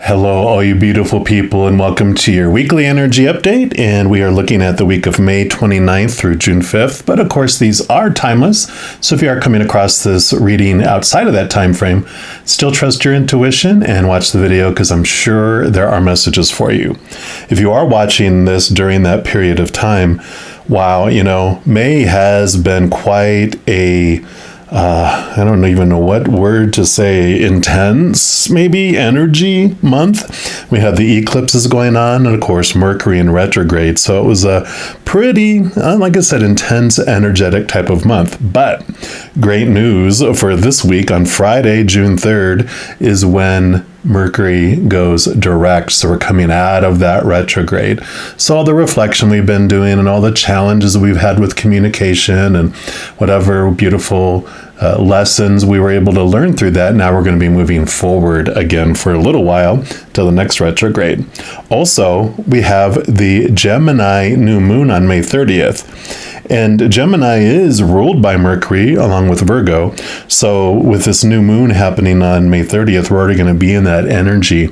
Hello, all you beautiful people, and welcome to your weekly energy update. And we are looking at the week of May 29th through June 5th. But of course, these are timeless. So if you are coming across this reading outside of that time frame, still trust your intuition and watch the video because I'm sure there are messages for you. If you are watching this during that period of time, wow, May has been quite a I don't even know what word to say, intense, maybe, energy month. We had the eclipses going on, and of course, Mercury in retrograde. So it was a pretty, like I said, intense, energetic type of month. But great news for this week on Friday, June 3rd, is when Mercury goes direct. So we're coming out of that retrograde. So all the reflection we've been doing and all the challenges we've had with communication and whatever beautiful lessons we were able to learn through that. Now we're going to be moving forward again for a little while till the next retrograde. Also, we have the Gemini new moon on May 30th. And Gemini is ruled by Mercury along with Virgo. So with this new moon happening on May 30th, we're already going to be in that energy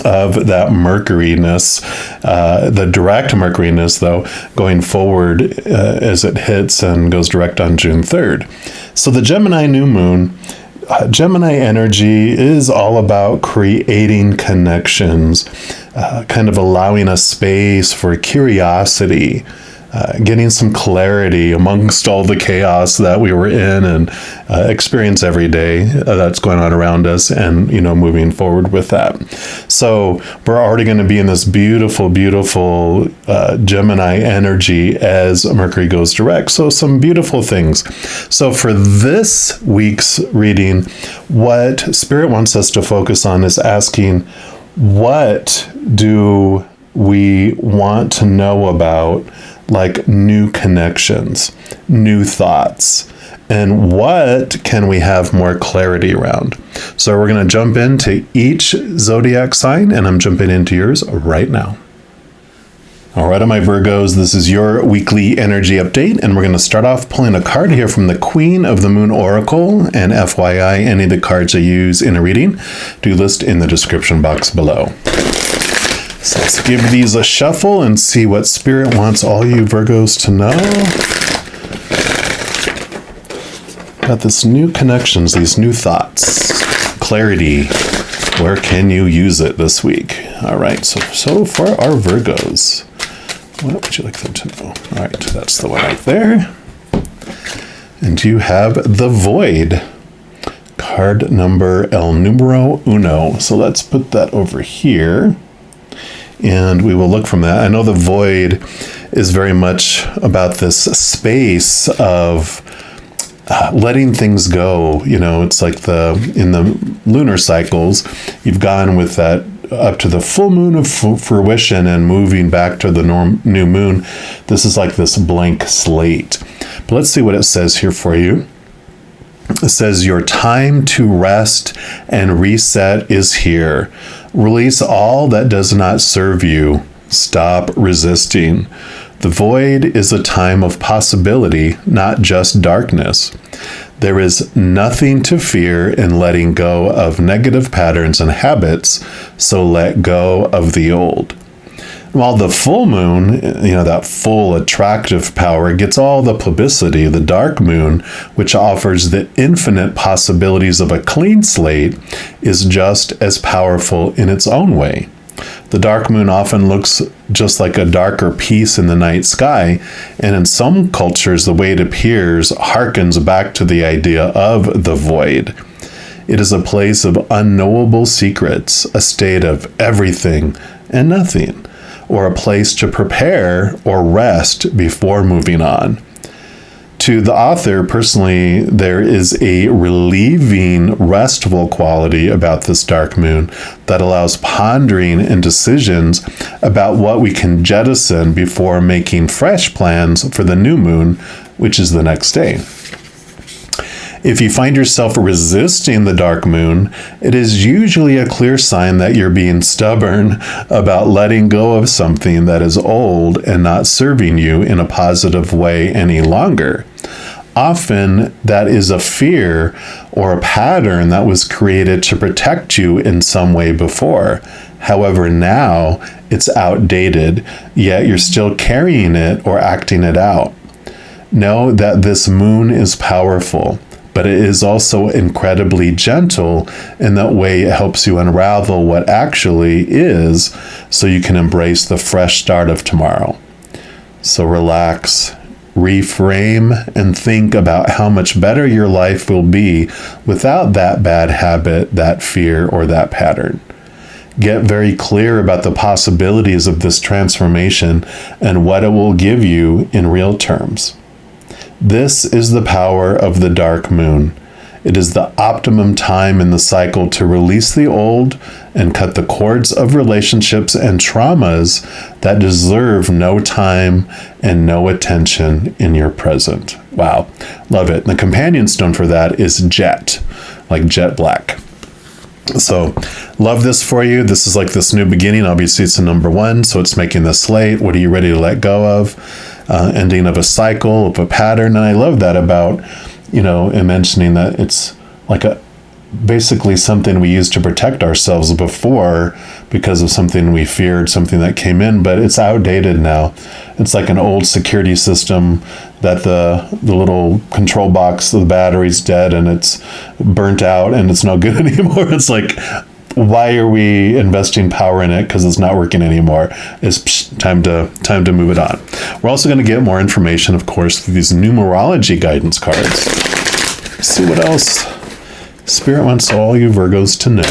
of that Mercuryness, the direct Mercuryness, though, going forward as it hits and goes direct on June 3rd. So the Gemini new moon, Gemini energy is all about creating connections, kind of allowing a space for curiosity, getting some clarity amongst all the chaos that we were in and experience every day that's going on around us, and moving forward with that. So we're already going to be in this beautiful Gemini energy as Mercury goes direct. So some beautiful things. So for this week's reading, what Spirit wants us to focus on is asking, what do we want to know about, like new connections, new thoughts, and what can we have more clarity around? So we're going to jump into each zodiac sign, and I'm jumping into yours right now. All right, my Virgos, this is your weekly energy update, and we're going to start off pulling a card here from the Queen of the Moon Oracle. And FYI, any of the cards I use in a reading, do list in the description box below. So let's give these a shuffle and see what Spirit wants all you Virgos to know. Got this new connections, these new thoughts, clarity. Where can you use it this week? All right, so for our Virgos, what would you like them to know? All right, that's the one right there. And you have the Void, card number El Numero Uno. So let's put that over here. And we will look from that. I know the Void is very much about this space of letting things go. It's like in the lunar cycles, you've gone with that up to the full moon of fruition and moving back to the new moon. This is like this blank slate. But let's see what it says here for you. It says, your time to rest and reset is here. Release all that does not serve you. Stop resisting. The Void is a time of possibility, not just darkness. There is nothing to fear in letting go of negative patterns and habits, so let go of the old. While the full moon, that full attractive power, gets all the publicity, the dark moon, which offers the infinite possibilities of a clean slate, is just as powerful in its own way. The dark moon often looks just like a darker piece in the night sky, and in some cultures, the way it appears harkens back to the idea of the Void. It is a place of unknowable secrets, a state of everything and nothing, or a place to prepare or rest before moving on. To the author, personally, there is a relieving, restful quality about this dark moon that allows pondering and decisions about what we can jettison before making fresh plans for the new moon, which is the next day. If you find yourself resisting the dark moon, it is usually a clear sign that you're being stubborn about letting go of something that is old and not serving you in a positive way any longer. often that is a fear or a pattern that was created to protect you in some way before. However, now it's outdated, yet you're still carrying it or acting it out. Know that this moon is powerful, but it is also incredibly gentle in that way it helps you unravel what actually is so you can embrace the fresh start of tomorrow. So relax, reframe, and think about how much better your life will be without that bad habit, that fear, or that pattern. Get very clear about the possibilities of this transformation and what it will give you in real terms. This is the power of the dark moon. It is the optimum time in the cycle to release the old and cut the cords of relationships and traumas that deserve no time and no attention in your present. Wow, love it. The companion stone for that is jet, like jet black. So love this for you. This is like this new beginning. Obviously, it's a number 1, so it's making the slate. What are you ready to let go of? Ending of a cycle, of a pattern. And I love that about, in mentioning that it's like basically something we used to protect ourselves before because of something we feared, something that came in, but it's outdated now. It's like an old security system that the little control box, the battery's dead and it's burnt out and it's no good anymore. It's like, why are we investing power in it? Because it's not working anymore. It's time to move it on. We're also going to get more information, of course, through these numerology guidance cards. Let's see what else Spirit wants all you Virgos to know.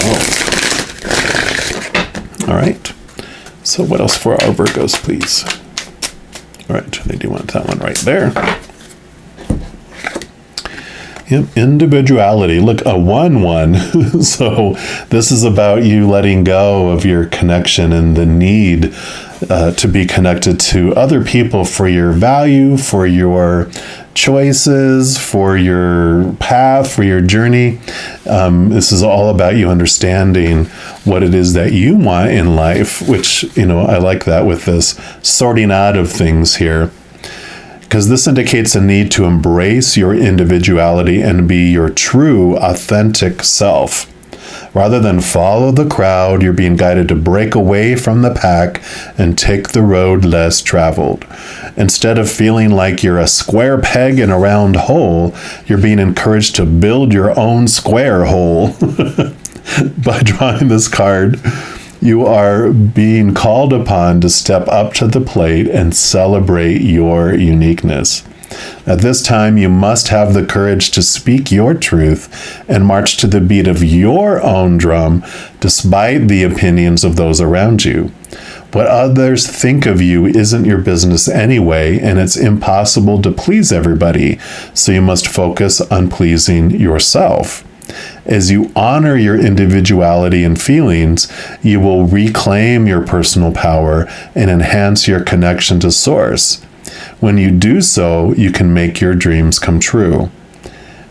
All right. So what else for our Virgos, please? All right. They do want that one right there. Yep, individuality. Look, a 1-1. So this is about you letting go of your connection and the need to be connected to other people for your value, for your choices, for your path, for your journey. This is all about you understanding what it is that you want in life, which, I like that with this sorting out of things here. Because this indicates a need to embrace your individuality and be your true, authentic self. Rather than follow the crowd, you're being guided to break away from the pack and take the road less traveled. Instead of feeling like you're a square peg in a round hole, you're being encouraged to build your own square hole. By drawing this card, you are being called upon to step up to the plate and celebrate your uniqueness. At this time, you must have the courage to speak your truth and march to the beat of your own drum, despite the opinions of those around you. What others think of you isn't your business anyway, and it's impossible to please everybody, so you must focus on pleasing yourself. As you honor your individuality and feelings, you will reclaim your personal power and enhance your connection to Source. When you do so, you can make your dreams come true.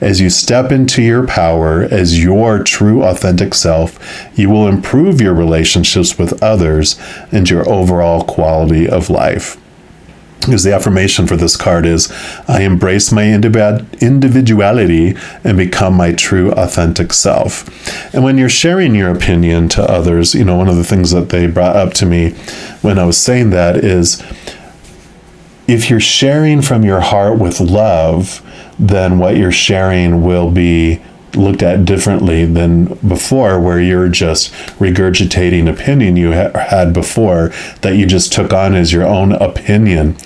As you step into your power as your true authentic self, you will improve your relationships with others and your overall quality of life. Because the affirmation for this card is, I embrace my individuality and become my true authentic self. And when you're sharing your opinion to others, one of the things that they brought up to me when I was saying that is, if you're sharing from your heart with love, then what you're sharing will be looked at differently than before, where you're just regurgitating opinion you had before that you just took on as your own opinion.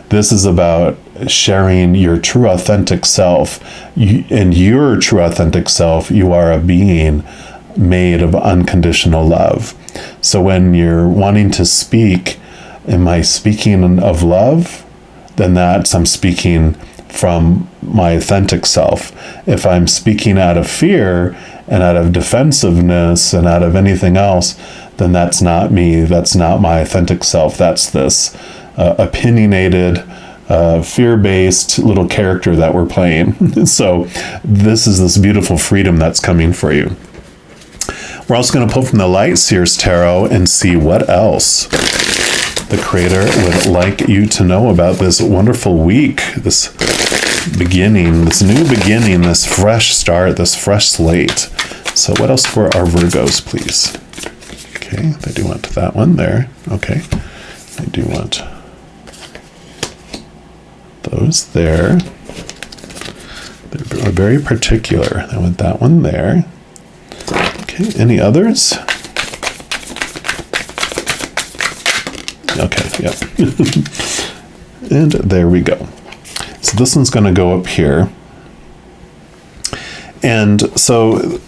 This is about sharing your true authentic self. And your true authentic self, you are a being made of unconditional love. So when you're wanting to speak, am I speaking of love? Then I'm speaking from my authentic self. If I'm speaking out of fear and out of defensiveness and out of anything else, then that's not me. That's not my authentic self. That's this opinionated, fear-based little character that we're playing. So this is this beautiful freedom that's coming for you. We're also going to pull from the Light Seers Tarot and see what else the Creator would like you to know about this wonderful week, this beginning, this new beginning, this fresh start, this fresh slate. So what else for our Virgos, please? Okay, they do want that one there. Okay, they do want those there. They're very particular. They want that one there. Okay, any others? Okay, yep. And there we go. So this one's going to go up here. And so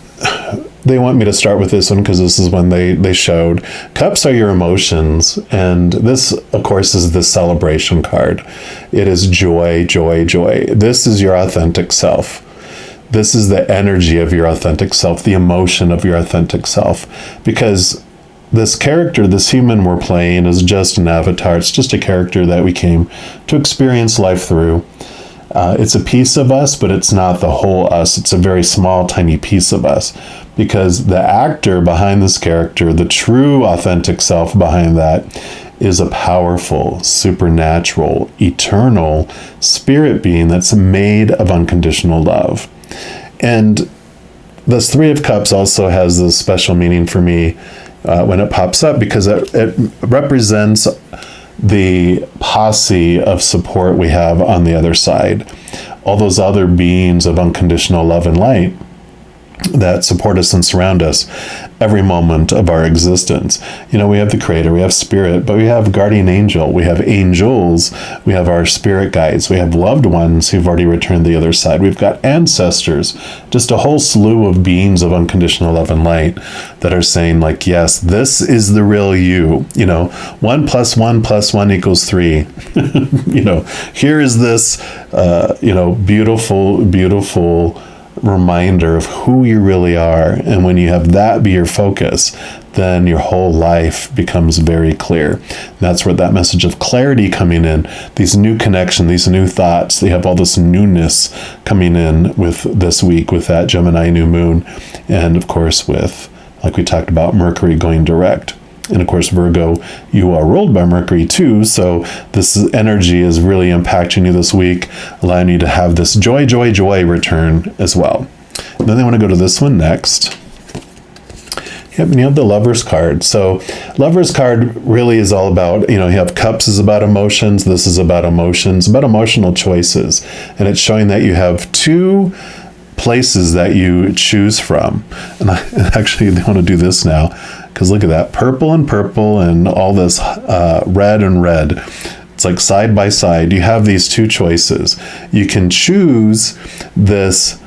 they want me to start with this one because this is when they showed. Cups are your emotions. And this, of course, is the celebration card. It is joy, joy, joy. This is your authentic self. This is the energy of your authentic self, the emotion of your authentic self. Because this character, this human we're playing, is just an avatar. It's just a character that we came to experience life through. It's a piece of us, but it's not the whole us. It's a very small, tiny piece of us. Because the actor behind this character, the true authentic self behind that, is a powerful, supernatural, eternal spirit being that's made of unconditional love. And this Three of Cups also has this special meaning for me when it pops up, because it represents the posse of support we have on the other side. All those other beings of unconditional love and light that support us and surround us every moment of our existence. You know, we have the Creator, we have Spirit, but we have Guardian Angel, we have angels, we have our spirit guides, we have loved ones who've already returned to the other side, we've got ancestors, just a whole slew of beings of unconditional love and light that are saying, like, yes, this is the real you. You know, 1 + 1 + 1 = 3. You know, here is this, beautiful, beautiful reminder of who you really are. And when you have that be your focus, then your whole life becomes very clear. And that's where that message of clarity coming in, these new connections, these new thoughts, they have all this newness coming in with this week, with that Gemini new moon. And of course, with, like we talked about, Mercury going direct. And of course, Virgo, you are ruled by Mercury too. So this energy is really impacting you this week, allowing you to have this joy, joy, joy return as well. And then they want to go to this one next. Yep, and you have the Lover's card. So Lover's card really is all about, you have Cups is about emotions. This is about emotions, about emotional choices. And it's showing that you have two places that you choose from. And actually, they want to do this now, because look at that, purple and all this red and red. It's like side by side. You have these two choices. You can choose this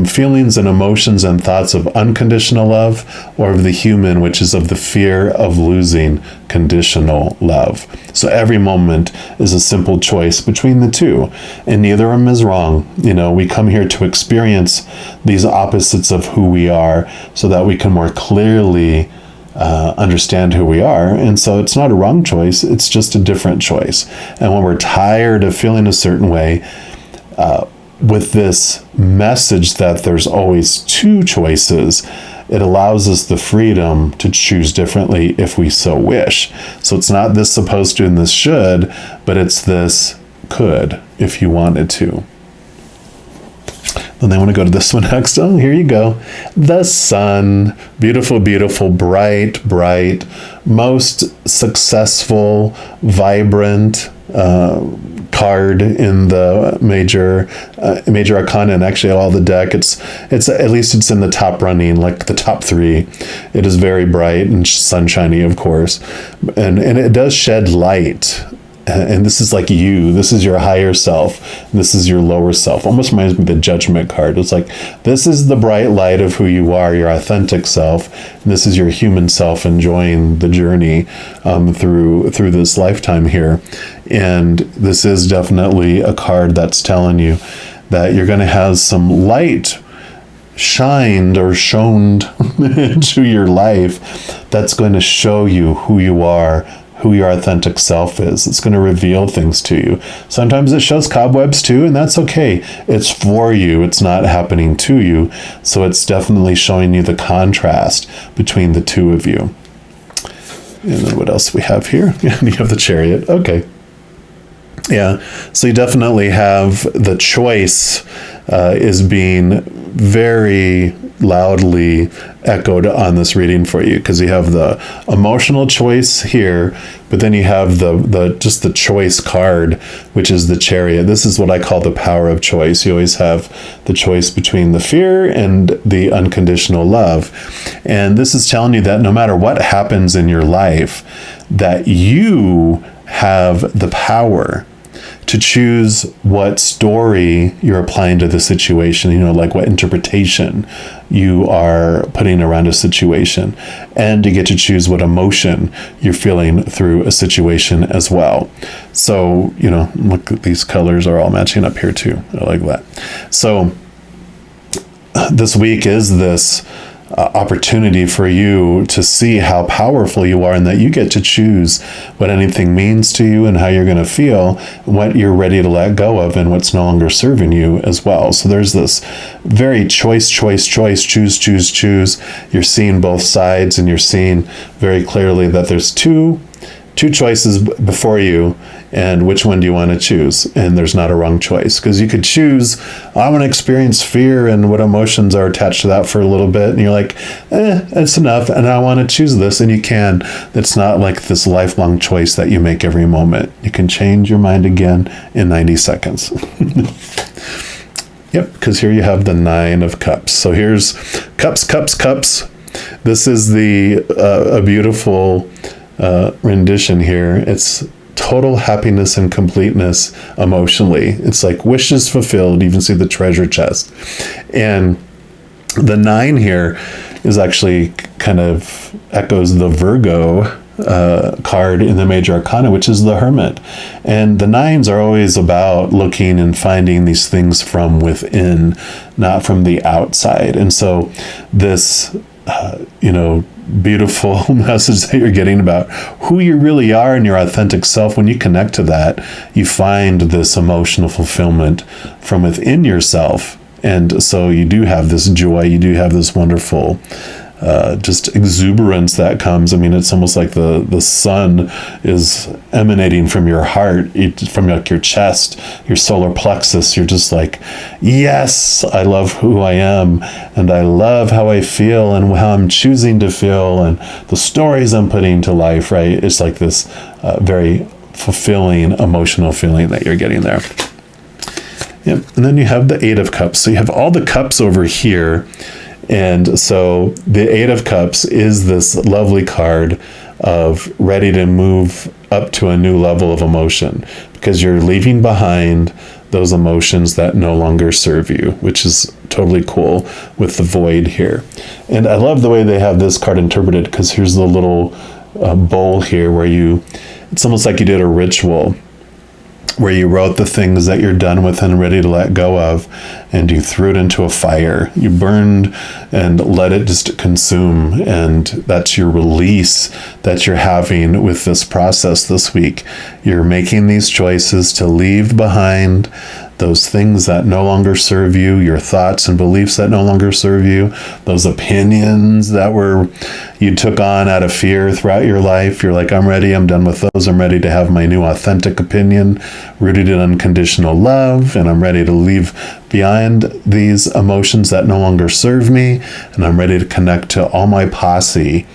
feelings and emotions and thoughts of unconditional love, or of the human, which is of the fear of losing conditional love. So every moment is a simple choice between the two, and neither of them is wrong. We come here to experience these opposites of who we are, so that we can more clearly understand who we are. And so it's not a wrong choice, it's just a different choice. And when we're tired of feeling a certain way, with this message that there's always two choices, it allows us the freedom to choose differently if we so wish. So it's not this supposed to and this should, but it's this could if you wanted to. Then they want to go to this one next. Oh, here you go. The Sun. Beautiful, beautiful, bright, bright, most successful, vibrant card in the major arcana, and actually all the deck. It's at least it's in the top running, like the top 3. It is very bright and sunshiny, of course, and it does shed light. And this is like you. This is your higher self. This is your lower self. Almost reminds me of the Judgment card. It's like, this is the bright light of who you are, your authentic self. And this is your human self enjoying the journey through this lifetime here. And this is definitely a card that's telling you that you're going to have some light shined or shone into your life that's going to show you who you are, who your authentic self is. It's going to reveal things to you. Sometimes it shows cobwebs too, and that's okay. It's for you. It's not happening to you. So it's definitely showing you the contrast between the two of you. And then what else we have here? You have the Chariot. Okay. Yeah, so you definitely have the choice is being very loudly echoed on this reading for you, because you have the emotional choice here, but then you have the just the choice card, which is the Chariot. This is what I call the power of choice. You always have the choice between the fear and the unconditional love. And this is telling you that no matter what happens in your life, that you have the power to choose what story you're applying to the situation, like what interpretation you are putting around a situation. And you get to choose what emotion you're feeling through a situation as well. So, look, these colors are all matching up here too. I like that. So this week is this opportunity for you to see how powerful you are, and that you get to choose what anything means to you and how you're going to feel, what you're ready to let go of, and what's no longer serving you as well. So there's this very choose. You're seeing both sides, and you're seeing very clearly that there's two choices before you, and which one do you want to choose? And there's not a wrong choice, because you could choose, I want to experience fear and what emotions are attached to that for a little bit, and you're like, it's enough, and I want to choose this, and you can. It's not like this lifelong choice that you make every moment. You can change your mind again in 90 seconds. Yep, because here you have the 9 of Cups. So here's cups. This is a beautiful rendition here. It's total happiness and completeness emotionally. It's like wishes fulfilled. You even see the treasure chest. And the 9 here is actually kind of echoes the Virgo card in the Major Arcana, which is the Hermit. And the 9s are always about looking and finding these things from within, not from the outside. And so this, beautiful message that you're getting about who you really are and your authentic self, when you connect to that, you find this emotional fulfillment from within yourself. And so you do have this joy, you do have this wonderful just exuberance that comes. I mean, it's almost like the sun is emanating from your heart, from like your chest, your solar plexus. You're just like, yes, I love who I am, and I love how I feel and how I'm choosing to feel, and the stories I'm putting to life, right? It's like this very fulfilling emotional feeling that you're getting there. Yep. And then you have the 8 of Cups. So you have all the cups over here. And so the 8 of Cups is this lovely card of ready to move up to a new level of emotion, because you're leaving behind those emotions that no longer serve you, which is totally cool with the Void here. And I love the way they have this card interpreted, because here's the little bowl here where it's almost like you did a ritual where you wrote the things that you're done with and ready to let go of, and you threw it into a fire. You burned and let it just consume, and that's your release that you're having with this process this week. You're making these choices to leave behind those things that no longer serve you, your thoughts and beliefs that no longer serve you, those opinions that you took on out of fear throughout your life. You're like, I'm ready, I'm done with those. I'm ready to have my new authentic opinion rooted in unconditional love, and I'm ready to leave behind these emotions that no longer serve me, and I'm ready to connect to all my posse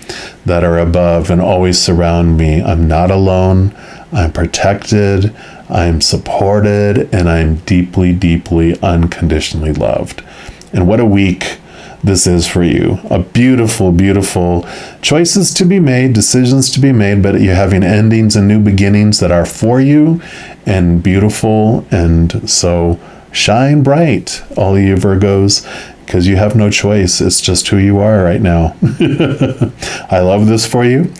that are above and always surround me. I'm not alone, I'm protected, I'm supported, and I'm deeply, deeply, unconditionally loved. And what a week this is for you. A beautiful, beautiful choices to be made, decisions to be made, but you're having endings and new beginnings that are for you and beautiful. And so shine bright, all of you Virgos, because you have no choice. It's just who you are right now. I love this for you.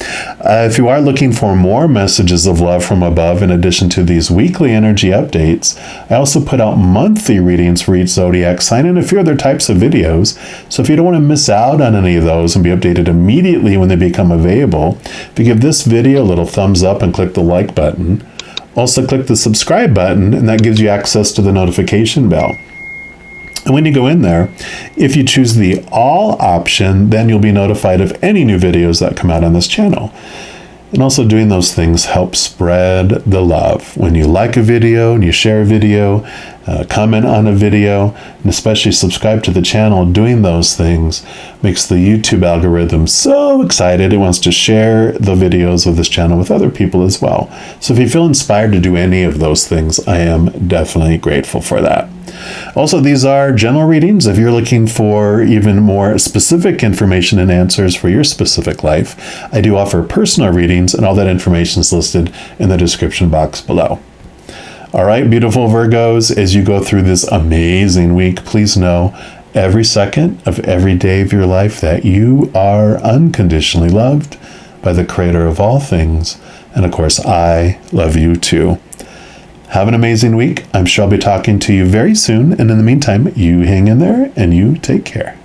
If you are looking for more messages of love from above, in addition to these weekly energy updates, I also put out monthly readings for each zodiac sign and a few other types of videos. So if you don't want to miss out on any of those and be updated immediately when they become available, if you give this video a little thumbs up and click the like button, also click the subscribe button, and that gives you access to the notification bell. And when you go in there, if you choose the all option, then you'll be notified of any new videos that come out on this channel. And also doing those things help spread the love. When you like a video and you share a video, comment on a video, and especially subscribe to the channel, doing those things makes the YouTube algorithm so excited. It wants to share the videos of this channel with other people as well. So if you feel inspired to do any of those things, I am definitely grateful for that. Also, these are general readings. If you're looking for even more specific information and answers for your specific life, I do offer personal readings, and all that information is listed in the description box below. All right, beautiful Virgos, as you go through this amazing week, please know every second of every day of your life that you are unconditionally loved by the Creator of all things. And of course, I love you too. Have an amazing week. I'm sure I'll be talking to you very soon. And in the meantime, you hang in there and you take care.